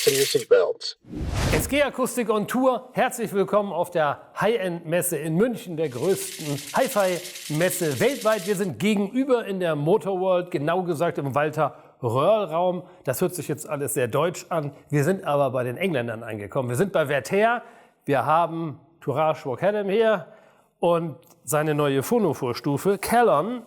fasten your seatbelts. SG Akustik on Tour. Herzlich willkommen auf der High-End-Messe in München, der größten Hi-Fi-Messe weltweit. Wir sind gegenüber in der Motor World, genau gesagt im Walter-Röhrl-Raum. Das hört sich jetzt alles sehr deutsch an. Wir sind aber bei den Engländern angekommen. Wir sind bei Vertere. Wir haben Touraj Moghaddam hier und seine neue Phono-Vorstufe Calon.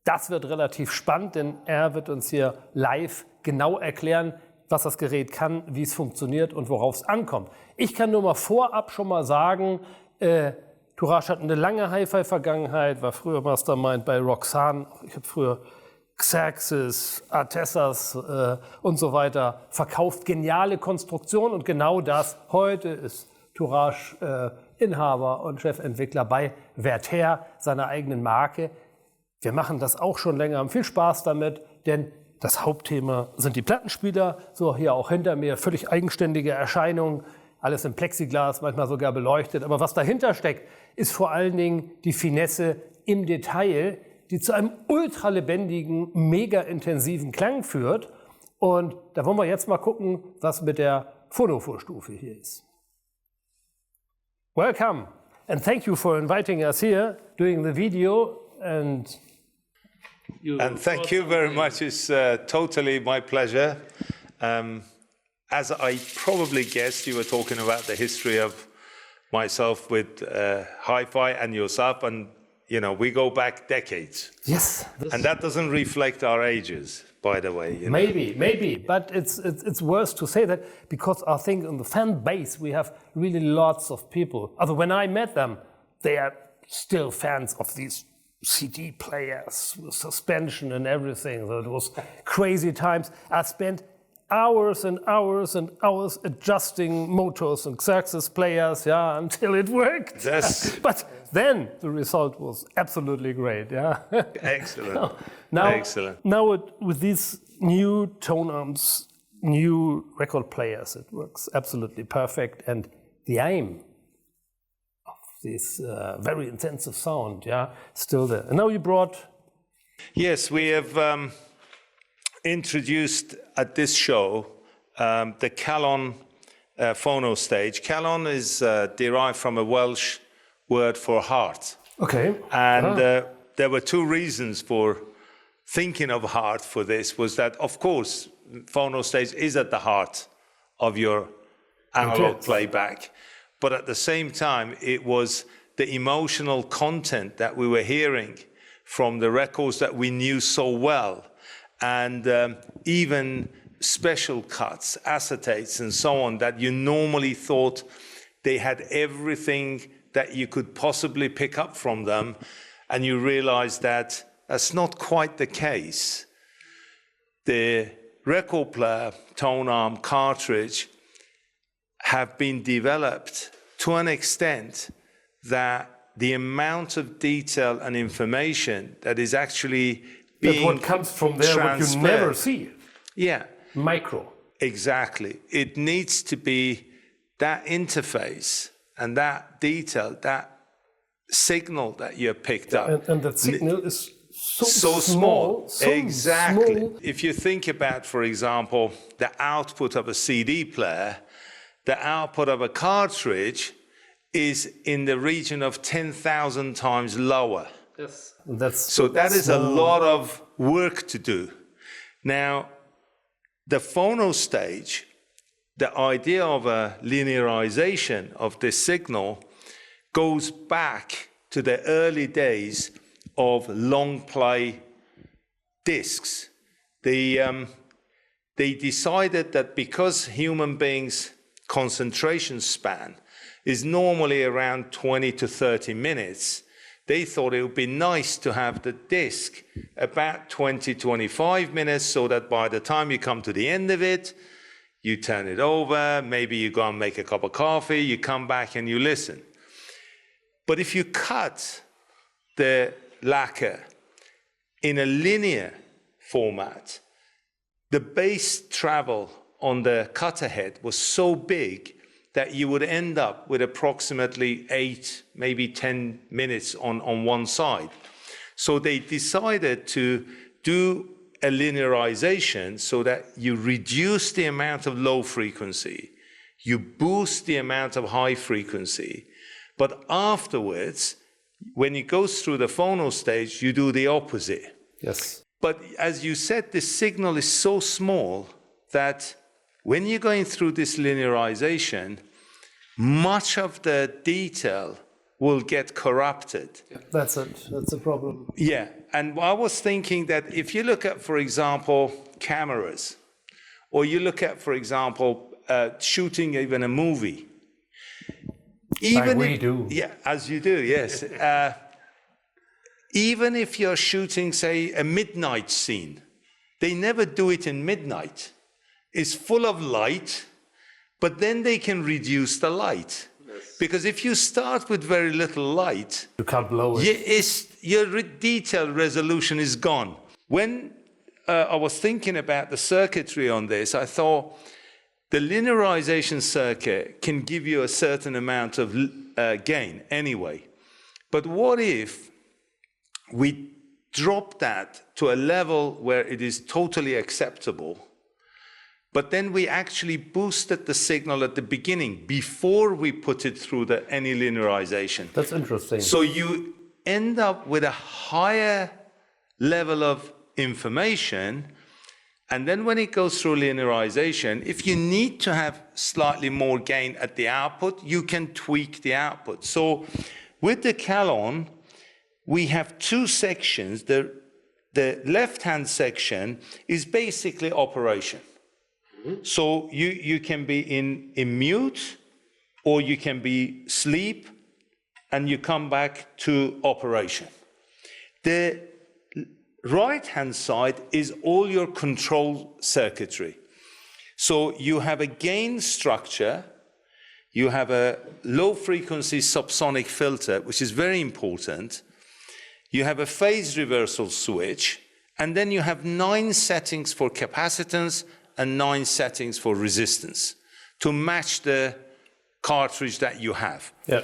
Das wird relativ spannend, denn er wird uns hier live genau erklären, was das Gerät kann, wie es funktioniert und worauf es ankommt. Ich kann nur mal vorab schon mal sagen, Touraj hat eine lange Hi-Fi-Vergangenheit, war früher Mastermind bei Roxanne, ich habe früher Xerxes, Artesas und so weiter verkauft. Geniale Konstruktion und genau das. Heute ist Touraj Inhaber und Chefentwickler bei Vertere, seiner eigenen Marke. Wir machen das auch schon länger, haben viel Spaß damit, denn das Hauptthema sind die Plattenspieler. So hier auch hinter mir, völlig eigenständige Erscheinung, alles im Plexiglas, manchmal sogar beleuchtet. Aber was dahinter steckt, ist vor allen Dingen die Finesse im Detail, die zu einem ultralebendigen, mega intensiven Klang führt. Und da wollen wir jetzt mal gucken, was mit der Phono-Vorstufe hier ist. Welcome and thank you for inviting us here, doing the video and thank you very much. It's totally my pleasure. As I probably guessed, you were talking about the history of myself with hi-fi and yourself, and you know we go back decades. yes, And that doesn't reflect our ages, by the way. You know? maybe, but it's worth to say that because I think in the fan base we have really lots of people. Although when I met them, they are still fans of these CD players with suspension and everything. So it was crazy times. I spent hours and hours and hours adjusting motors and Xerxes players, yeah, until it worked. Yes. But then the result was absolutely great, yeah. Excellent. Excellent. Now with these new tone amps, new record players, it works absolutely perfect. And the aim this very intensive sound, yeah, still there. And now you brought... Yes, we have introduced at this show the Calon phono stage. Calon is derived from a Welsh word for heart. Okay. And there were two reasons for thinking of heart for this, was that, of course, phono stage is at the heart of your analog playback. But at the same time, it was the emotional content that we were hearing from the records that we knew so well, and even special cuts, acetates, and so on, that you normally thought they had everything that you could possibly pick up from them, and you realize that that's not quite the case. The record player, tone arm, cartridge, have been developed to an extent that the amount of detail and information that is actually being what comes from there, what you never see. Yeah. Micro. Exactly. It needs to be that interface and that detail, that signal that you picked up. And that signal is so small. So exactly. Small. If you think about, for example, the output of a CD player, the output of a cartridge is in the region of 10,000 times lower. Yes. So that is a lot of work to do. Now, the phono stage, the idea of a linearization of this signal goes back to the early days of long play discs. They decided that because human beings' concentration span is normally around 20 to 30 minutes, they thought it would be nice to have the disc about 20, 25 minutes, so that by the time you come to the end of it, you turn it over, maybe you go and make a cup of coffee, you come back and you listen. But if you cut the lacquer in a linear format, the base travel on the cutter head was so big that you would end up with approximately 8, maybe 10 minutes on one side. So they decided to do a linearization so that you reduce the amount of low frequency, you boost the amount of high frequency, but afterwards, when it goes through the phono stage, you do the opposite. Yes. But as you said, the signal is so small that when you're going through this linearization, much of the detail will get corrupted. That's it. That's a problem. Yeah, and I was thinking that if you look at, for example, cameras, or you look at, for example, shooting even a movie, even like we do. Yeah, as you do, yes. Even if you're shooting, say, a midnight scene, they never do it in midnight. It's full of light, but then they can reduce the light. Yes. Because if you start with very little light, you can't blow it. Your detail resolution is gone. When I was thinking about the circuitry on this, I thought the linearization circuit can give you a certain amount of gain anyway. But what if we drop that to a level where it is totally acceptable, but then we actually boosted the signal at the beginning before we put it through any linearization? That's interesting. So you end up with a higher level of information, and then when it goes through linearization, if you need to have slightly more gain at the output, you can tweak the output. So with the Calon, we have two sections. The left-hand section is basically operation. Mm-hmm. So you can be in mute, or you can be sleep, and you come back to operation. The right-hand side is all your control circuitry. So you have a gain structure, you have a low-frequency subsonic filter, which is very important. You have a phase reversal switch, and then you have 9 settings for capacitance and 9 settings for resistance to match the cartridge that you have. Yeah.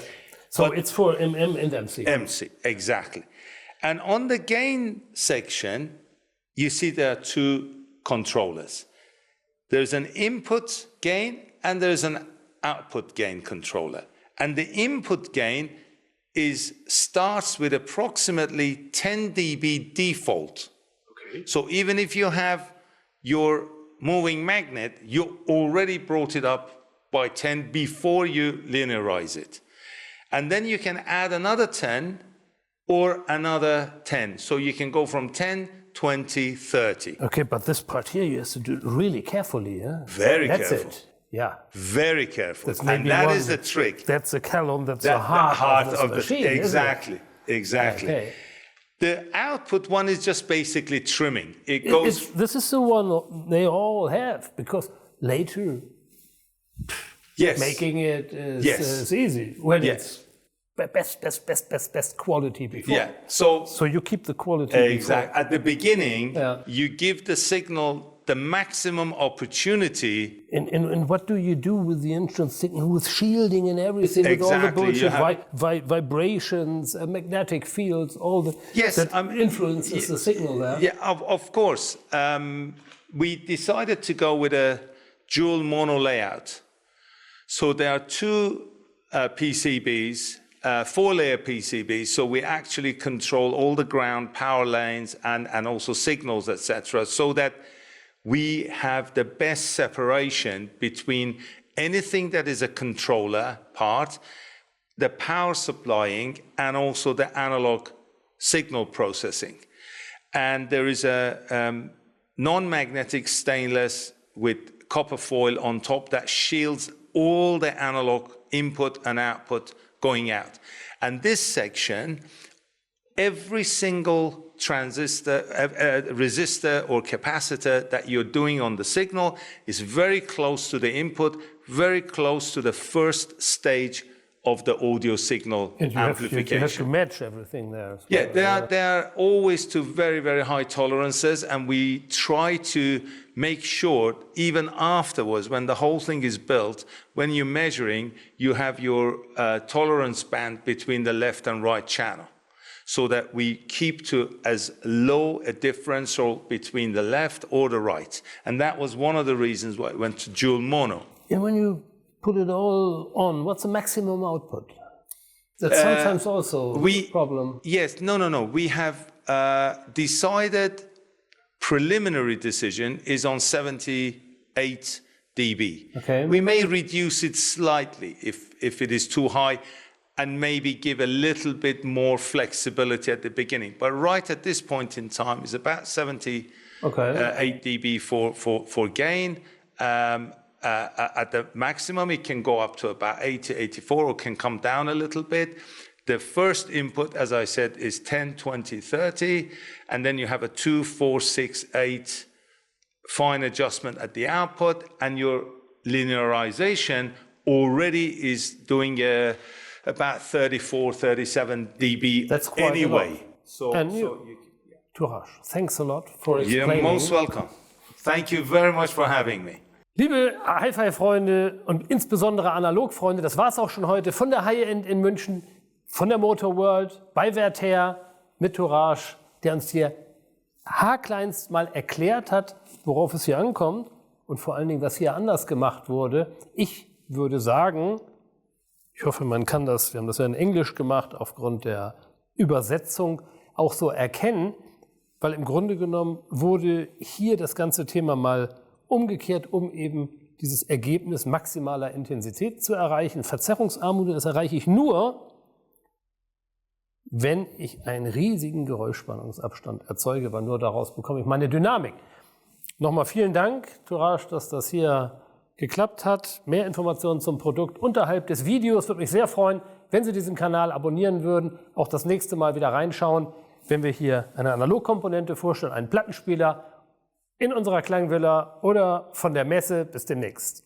So it's for MM and MC. MC, exactly. And on the gain section, you see there are 2 controllers. There's an input gain and there's an output gain controller. And the input gain starts with approximately 10 dB default. Okay. So even if you have your moving magnet, you already brought it up by 10 before you linearize it. And then you can add another 10 or another 10. So you can go from 10, 20, 30. Okay, but this part here you have to do really carefully. Yeah? Very careful. That's it. Yeah. Very careful. And that is the trick. That's the Calon, that's the heart of the machine. Exactly, exactly. Okay. The output one is just basically trimming. It goes. This is the one they all have, because later making it is easy when it's best quality before. Yeah. So you keep the quality exactly before. At the beginning, you give the signal the maximum opportunity. And what do you do with the entrance signal, with shielding and everything, with all the bullshit, vibrations, magnetic fields, all the that influences the signal there? Yeah, of course. We decided to go with a dual mono layout. So there are 2 PCBs, 4-layer PCBs, so we actually control all the ground, power lanes, and also signals, etc., so that we have the best separation between anything that is a controller part, the power supplying, and also the analog signal processing. And there is a non-magnetic stainless with copper foil on top that shields all the analog input and output going out. And this section, every single transistor, resistor or capacitor that you're doing on the signal is very close to the input, very close to the first stage of the audio signal amplification. You have to match everything there. Yeah, they are always to very, very high tolerances, and we try to make sure, even afterwards, when the whole thing is built, when you're measuring, you have your tolerance band between the left and right channel. so that we keep to as low a differential between the left or the right. And that was one of the reasons why I went to dual mono. And when you put it all on, what's the maximum output? That's sometimes also a problem. Yes, no. We have decided, preliminary decision is on 78 dB. Okay. We may reduce it slightly if it is too high, and maybe give a little bit more flexibility at the beginning. But right at this point in time is about 78 dB for gain. At the maximum, it can go up to about 80, 84, or can come down a little bit. The first input, as I said, is 10, 20, 30, and then you have a 2, 4, 6, 8 fine adjustment at the output, and your linearization already is doing about 34, 37 dB. That's quite anyway. Touraj, thanks a lot for explaining. You're most welcome. Thank you very much for having me. Liebe Hi-Fi-Freunde und insbesondere Analog-Freunde, das war es auch schon heute von der High-End in München, von der Motor World, bei Vertere mit Touraj, der uns hier haarkleinst mal erklärt hat, worauf es hier ankommt und vor allen Dingen, was hier anders gemacht wurde. Ich würde sagen, ich hoffe, man kann das, wir haben das ja in Englisch gemacht, aufgrund der Übersetzung auch so erkennen, weil im Grunde genommen wurde hier das ganze Thema mal umgekehrt, um eben dieses Ergebnis maximaler Intensität zu erreichen. Verzerrungsarmut, das erreiche ich nur, wenn ich einen riesigen Geräuschspannungsabstand erzeuge, weil nur daraus bekomme ich meine Dynamik. Nochmal vielen Dank, Touraj, dass das hier geklappt hat. Mehr Informationen zum Produkt unterhalb des Videos. Würde mich sehr freuen, wenn Sie diesen Kanal abonnieren würden. Auch das nächste Mal wieder reinschauen, wenn wir hier eine Analogkomponente vorstellen, einen Plattenspieler in unserer Klangvilla oder von der Messe. Bis demnächst.